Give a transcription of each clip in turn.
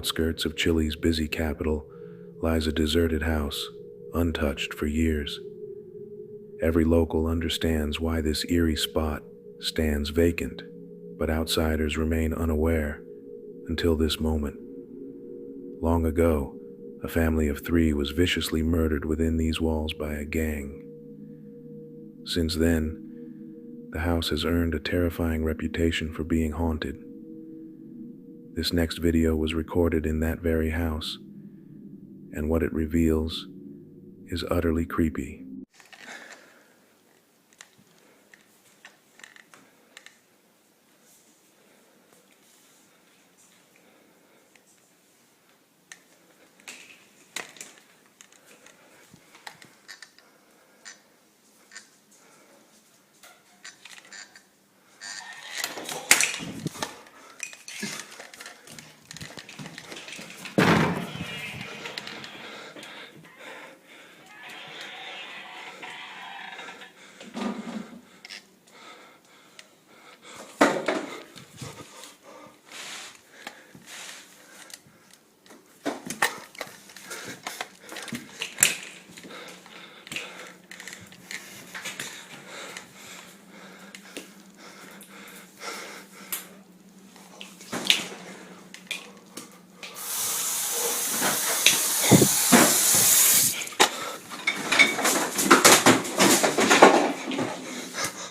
outskirts of Chile's busy capital lies a deserted house, untouched for years. Every local understands why this eerie spot stands vacant, but outsiders remain unaware until this moment. Long ago, a family of 3 was viciously murdered within these walls by a gang. Since then, the house has earned a terrifying reputation for being haunted. This next video was recorded in that very house, and what it reveals is utterly creepy.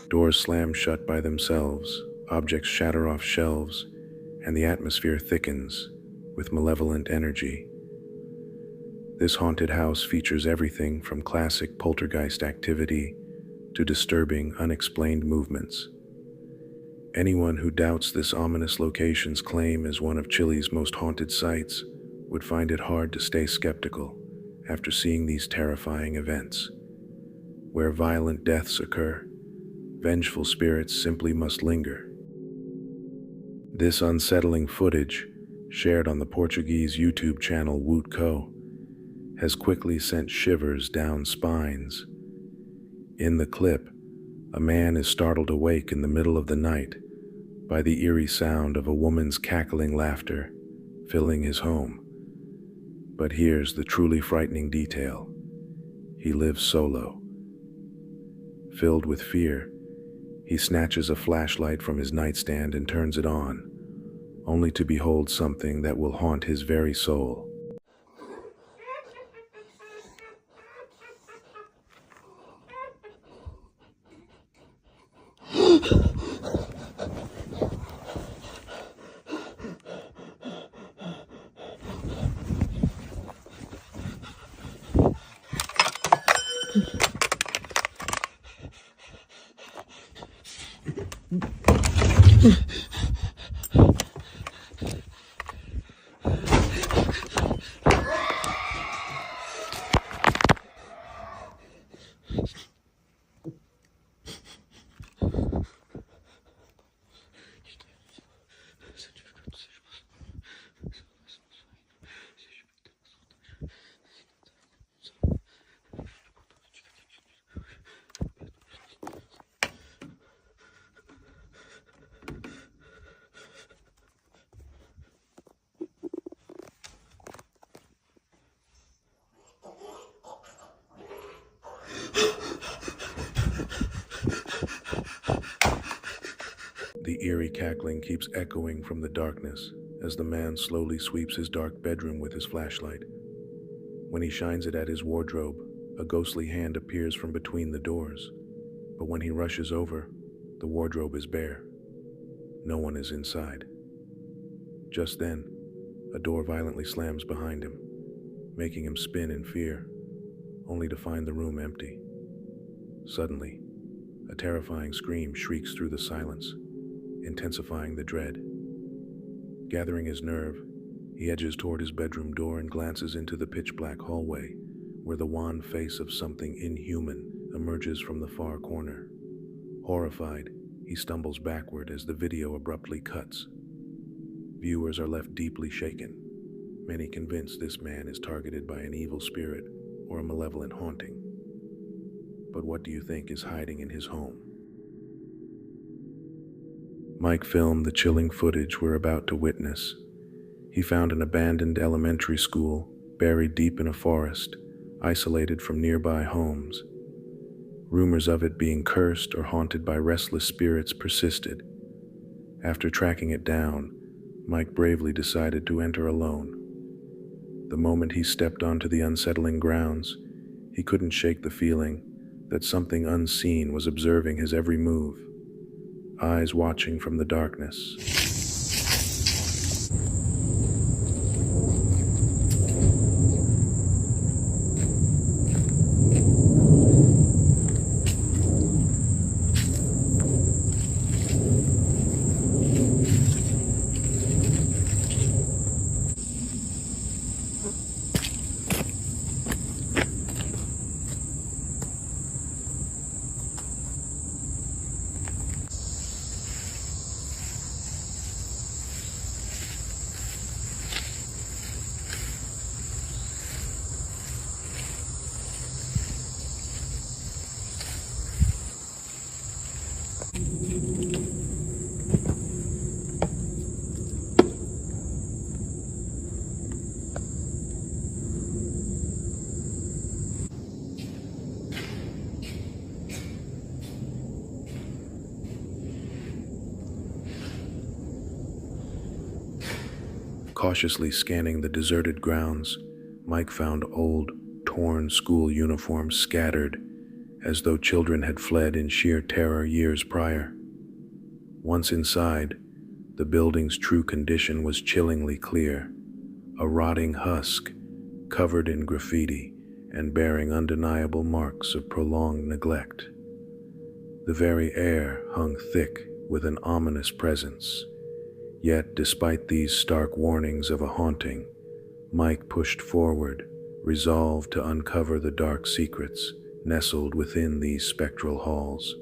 Doors slam shut by themselves, objects shatter off shelves, and the atmosphere thickens with malevolent energy. This haunted house features everything from classic poltergeist activity to disturbing, unexplained movements. Anyone who doubts this ominous location's claim as one of Chile's most haunted sites would find it hard to stay skeptical after seeing these terrifying events. Where violent deaths occur, vengeful spirits simply must linger. This unsettling footage, shared on the Portuguese YouTube channel Woot Co, has quickly sent shivers down spines. In the clip, a man is startled awake in the middle of the night by the eerie sound of a woman's cackling laughter filling his home. But here's the truly frightening detail. He lives solo. Filled with fear, he snatches a flashlight from his nightstand and turns it on, only to behold something that will haunt his very soul. The eerie cackling keeps echoing from the darkness as the man slowly sweeps his dark bedroom with his flashlight. When he shines it at his wardrobe, a ghostly hand appears from between the doors. But when he rushes over, the wardrobe is bare. No one is inside. Just then, a door violently slams behind him, making him spin in fear, only to find the room empty. Suddenly, a terrifying scream shrieks through the silence, intensifying the dread. Gathering his nerve, he edges toward his bedroom door and glances into the pitch-black hallway, where the wan face of something inhuman emerges from the far corner. Horrified, he stumbles backward as the video abruptly cuts. Viewers are left deeply shaken, many convinced this man is targeted by an evil spirit or a malevolent haunting. But what do you think is hiding in his home? Mike filmed the chilling footage we're about to witness. He found an abandoned elementary school buried deep in a forest, isolated from nearby homes. Rumors of it being cursed or haunted by restless spirits persisted. After tracking it down, Mike bravely decided to enter alone. The moment he stepped onto the unsettling grounds, he couldn't shake the feeling that something unseen was observing his every move, eyes watching from the darkness. Cautiously scanning the deserted grounds, Mike found old, torn school uniforms scattered, as though children had fled in sheer terror years prior. Once inside, the building's true condition was chillingly clear: a rotting husk, covered in graffiti and bearing undeniable marks of prolonged neglect. The very air hung thick with an ominous presence. Yet, despite these stark warnings of a haunting, Mike pushed forward, resolved to uncover the dark secrets nestled within these spectral halls.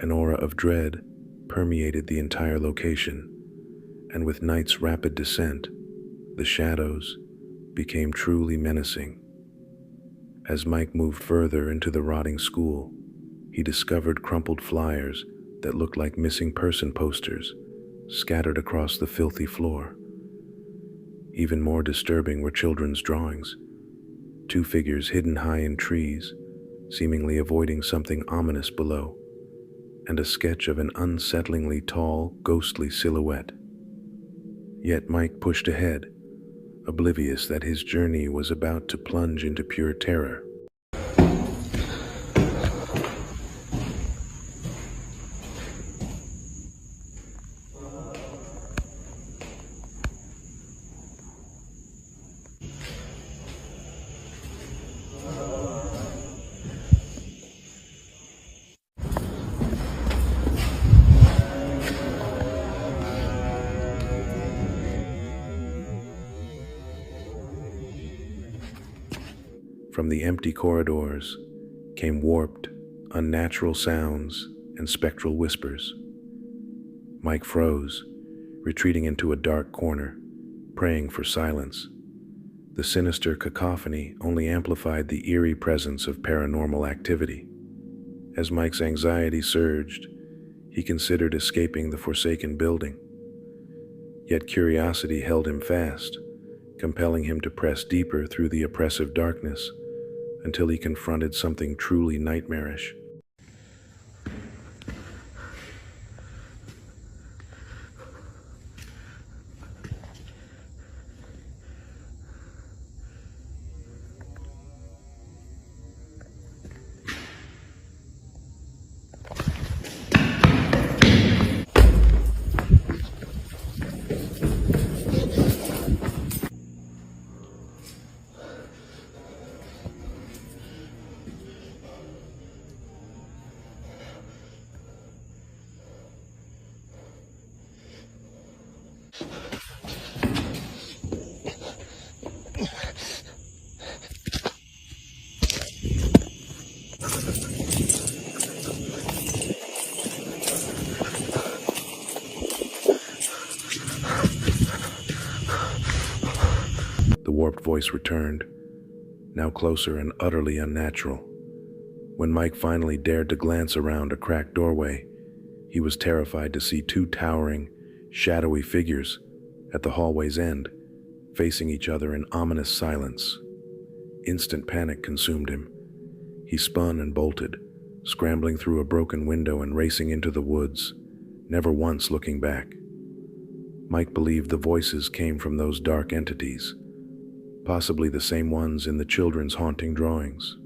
An aura of dread permeated the entire location, and with night's rapid descent, the shadows became truly menacing. As Mike moved further into the rotting school, he discovered crumpled flyers that looked like missing person posters scattered across the filthy floor. Even more disturbing were children's drawings, two figures hidden high in trees, seemingly avoiding something ominous below, and a sketch of an unsettlingly tall, ghostly silhouette. Yet Mike pushed ahead, oblivious that his journey was about to plunge into pure terror. From the empty corridors came warped, unnatural sounds and spectral whispers. Mike froze, retreating into a dark corner, praying for silence. The sinister cacophony only amplified the eerie presence of paranormal activity. As Mike's anxiety surged, He considered escaping the forsaken building. Yet curiosity held him fast, compelling him to press deeper through the oppressive darkness until he confronted something truly nightmarish. The warped voice returned, now closer and utterly unnatural. When Mike finally dared to glance around a cracked doorway, he was terrified to see two towering, shadowy figures at the hallway's end, facing each other in ominous silence. Instant panic consumed him. He spun and bolted, scrambling through a broken window and racing into the woods, never once looking back. Mike believed the voices came from those dark entities, possibly the same ones in the children's haunting drawings,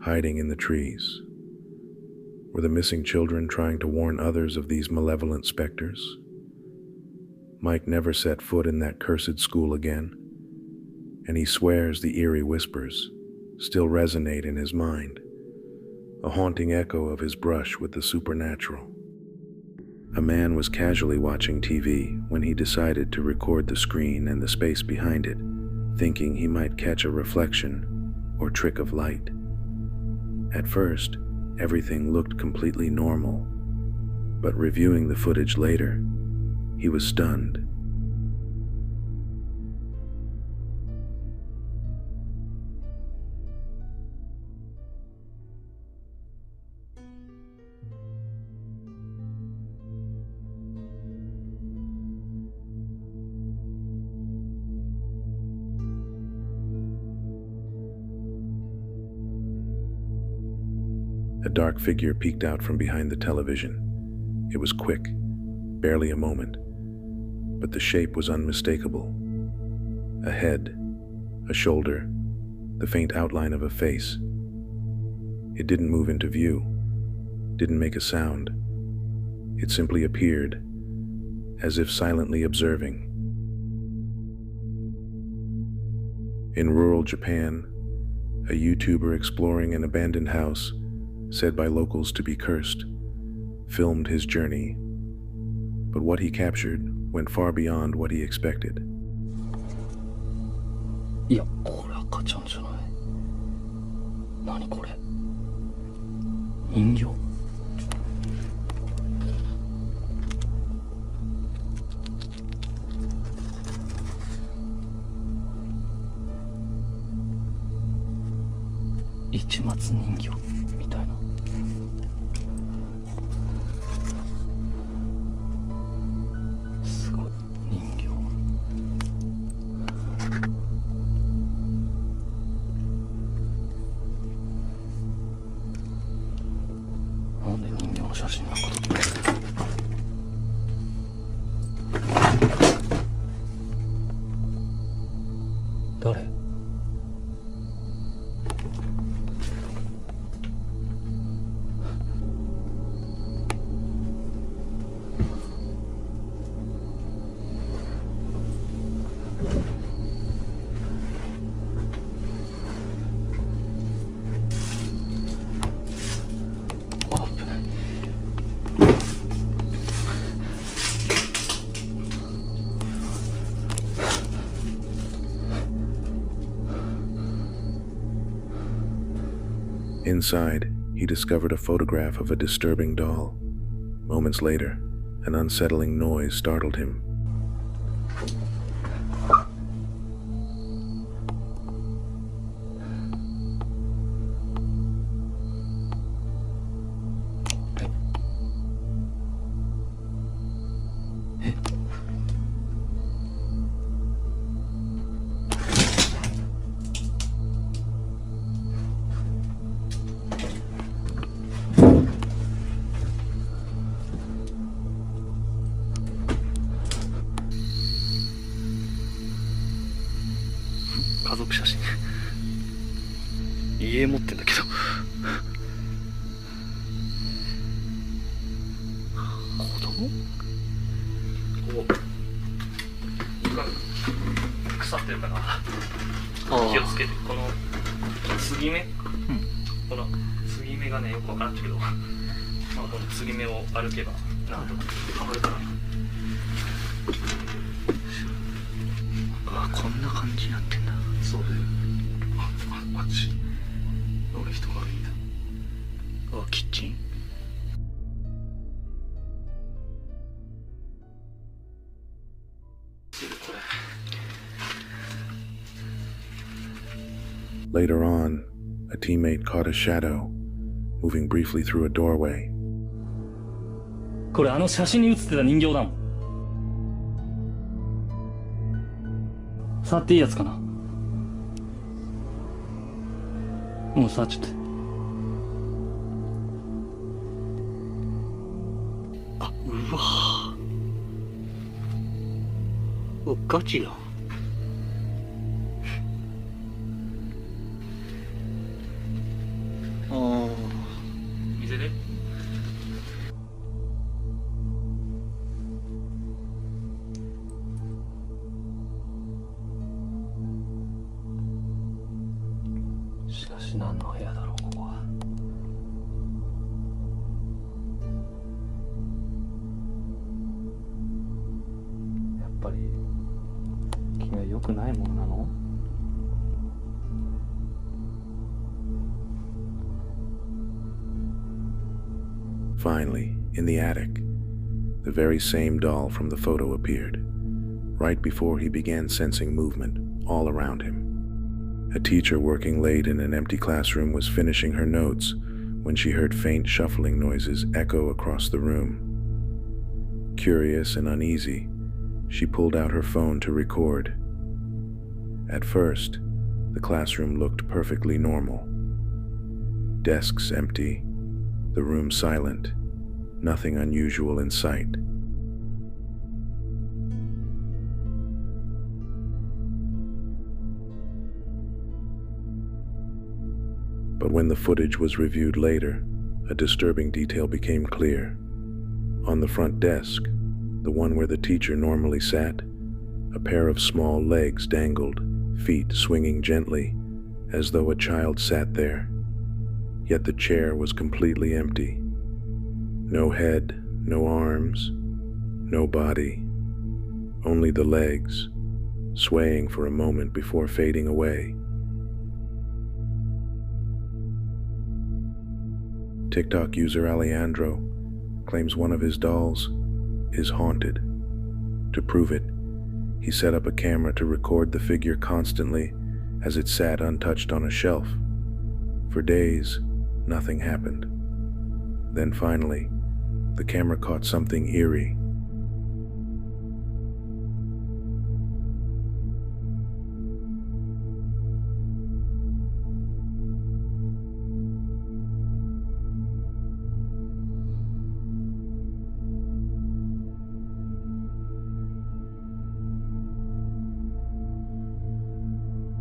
hiding in the trees. Were the missing children trying to warn others of these malevolent specters? Mike never set foot in that cursed school again, and he swears the eerie whispers still resonate in his mind, a haunting echo of his brush with the supernatural. A man was casually watching TV when he decided to record the screen and the space behind it, thinking he might catch a reflection or trick of light. At first, everything looked completely normal, but reviewing the footage later, he was stunned. A dark figure peeked out from behind the television. It was quick, barely a moment, but the shape was unmistakable. A head, a shoulder, the faint outline of a face. It didn't move into view, didn't make a sound. It simply appeared, as if silently observing. In rural Japan, a YouTuber exploring an abandoned house, said by locals to be cursed, filmed his journey, but what he captured went far beyond what he expected. いや、これ赤ちゃんじゃない。何これ？人形？市松人形みたいな。すごい人形。なんで人形の写真なんか撮ってる？誰？Inside, he discovered a photograph of a disturbing doll. Moments later, an unsettling noise startled him. 家族写真家持ってんだけど子供こう腐ってるから気をつけて。この継ぎ目、この継ぎ目がねよくわからんけど、まあこの継ぎ目を歩けばなんとかはまるから。あ、こんな感じになってんだ。そうだよ。あっち俺人が歩いた。あ、キッチン。Later on, a teammate caught a shadow, moving briefly through a doorway. これ写真に写ってた人形だもん。触っていいやつかな。もう触っちゃって。あ、うわお、ガチだ。見せて。しかし何の部屋だろう、ここは。やっぱり君は良くないものなの？Finally, in the attic, the very same doll from the photo appeared, right before he began sensing movement all around him. A teacher working late in an empty classroom was finishing her notes when she heard faint shuffling noises echo across the room. Curious and uneasy, she pulled out her phone to record. At first, the classroom looked perfectly normal. Desks empty, the room silent, nothing unusual in sight. But when the footage was reviewed later, a disturbing detail became clear. On the front desk, the one where the teacher normally sat, a pair of small legs dangled, feet swinging gently, as though a child sat there. Yet the chair was completely empty. No head, no arms, no body, only the legs, swaying for a moment before fading away. TikTok user Alejandro claims one of his dolls is haunted. To prove it, he set up a camera to record the figure constantly as it sat untouched on a shelf. For days, nothing happened. Then finally, the camera caught something eerie.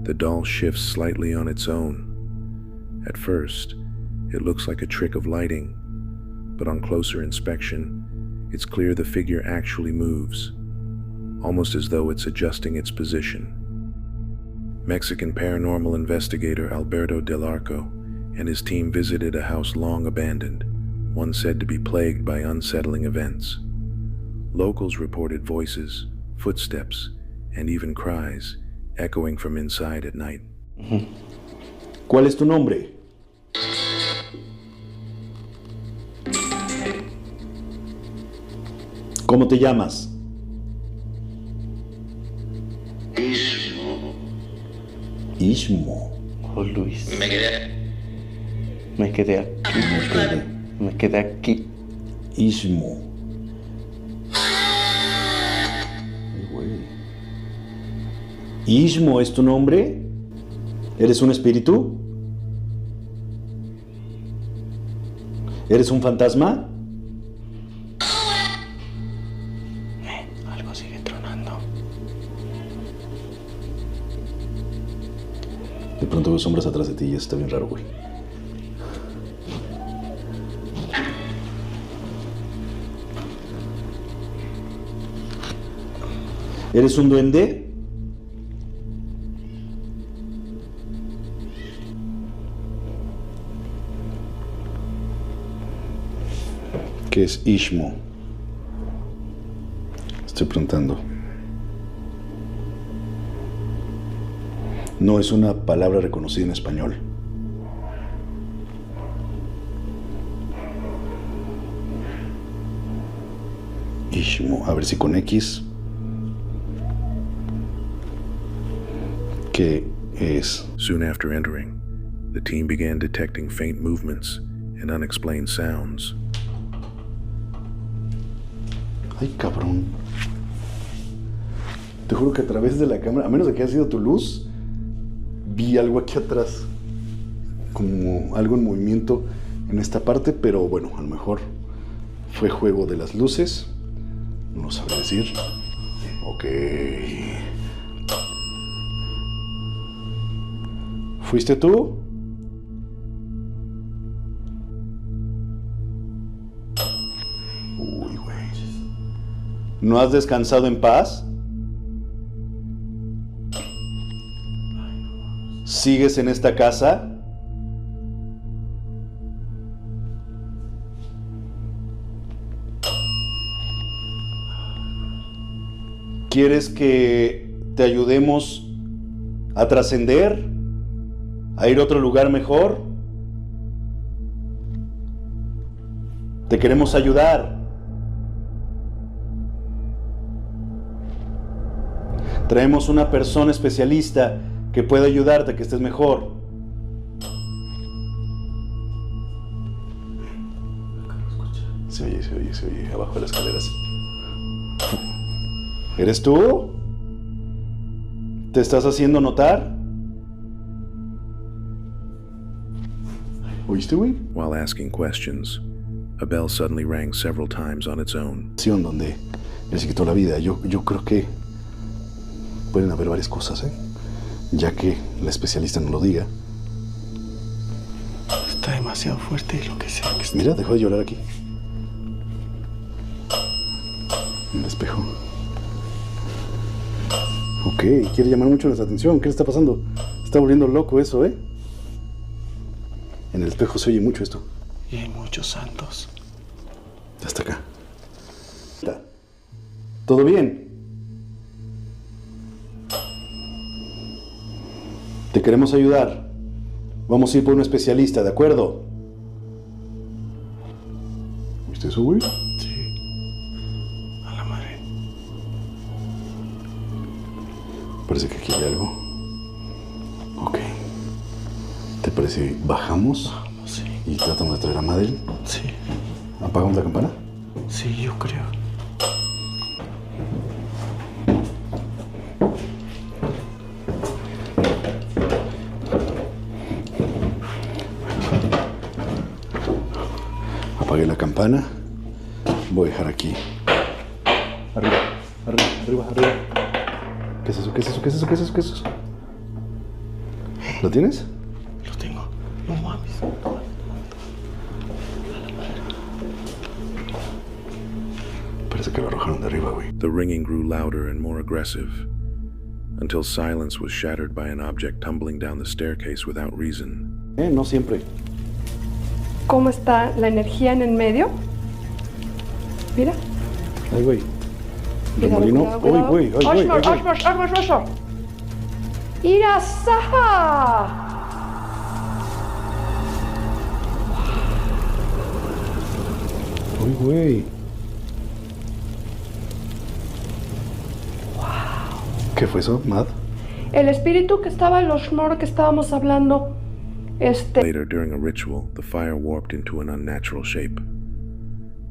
The doll shifts slightly on its own. At first, it looks like a trick of lighting, but on closer inspection, it's clear the figure actually moves, almost as though it's adjusting its position. Mexican paranormal investigator Alberto Del Arco and his team visited a house long abandoned, one said to be plagued by unsettling events. Locals reported voices, footsteps, and even cries echoing from inside at night. ¿Cuál es tu nombre? ¿Cómo te llamas? Ismo. Oh, Luis. Me quedé. Me quedé aquí. Me quedé aquí. Ismo. Ay, güey. ¿Ismo es tu nombre? ¿Eres un espíritu? ¿Eres un fantasma? Algo sigue tronando. pronto veo sombras atrás de ti y está bien raro, güey. ¿Eres un duende? ¿Qué es Ishmo? Estoy preguntando. No es una palabra reconocida en español. Ishmo, a ver si con X. ¿Qué es? Soon after entering, the team began detecting faint movements and unexplained sounds. Ay, cabrón. Te juro que a través de la cámara, a menos de que haya sido tu luz, vi algo aquí atrás. Como algo en movimiento en esta parte, pero bueno, a lo mejor fue juego de las luces. No lo sabré decir. Ok. ¿Fuiste tú? Uy, güey. ¿No has descansado en paz? ¿Sigues en esta casa? ¿Quieres que te ayudemos a trascender? ¿A ir a otro lugar mejor? Te queremos ayudar. Traemos una persona especialista que puede ayudarte a que estés mejor. Se oye, abajo de las escaleras. ¿Eres tú? ¿Te estás haciendo notar? ¿Oíste, güey? While asking questions, a bell suddenly rang several times on its own. Donde él se quitó la vida. Yo creo que pueden haber varias cosas, ya que la especialista no lo diga. Está demasiado fuerte y lo que sea que esté. Mira, dejó de llorar aquí. En el espejo. Ok, quiere llamar mucho nuestra atención. ¿Qué le está pasando? Está volviendo loco eso, ¿eh? En el espejo se oye mucho esto. Y hay muchos santos. Hasta acá. ¿Todo bien? Te queremos ayudar. Vamos a ir por un especialista, ¿de acuerdo? ¿Viste eso, güey? Sí. A la madre. Parece que aquí hay algo. Ok. ¿Te parece bajamos? Vamos, sí. Y tratamos de traer a Madeline? Sí. ¿Apagamos la campana? Sí, yo creo. Apagué la campana. Voy a dejar aquí. Arriba, arriba, arriba, arriba. ¿Qué es eso? ¿Qué es eso? ¿Qué es eso? ¿Qué es eso? ¿Qué es eso? ¿Lo tienes? Lo tengo. No mames. Parece que lo arrojaron de arriba, güey. The ringing grew louder and more aggressive, until silence was shattered by an object tumbling down the staircase without reason. No siempre. ¿Cómo está la energía en el medio? Mira. Ay, güey. Cuidado, Remolino. cuidado, cuidado. Uy, güey. Ay, güey. Ay, güey. Ashmore. ¡Irasaha! Uy, güey. ¿Qué fue eso, Matt? El espíritu que estaba en los Shmor que estábamos hablando. Later, during a ritual, the fire warped into an unnatural shape,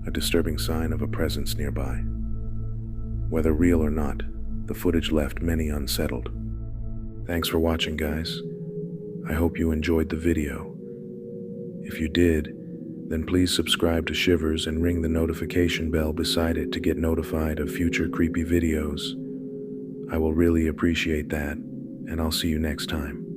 a disturbing sign of a presence nearby. Whether real or not, the footage left many unsettled. Thanks for watching, guys. I hope you enjoyed the video. If you did, then please subscribe to Shivers and ring the notification bell beside it to get notified of future creepy videos. I will really appreciate that, and I'll see you next time.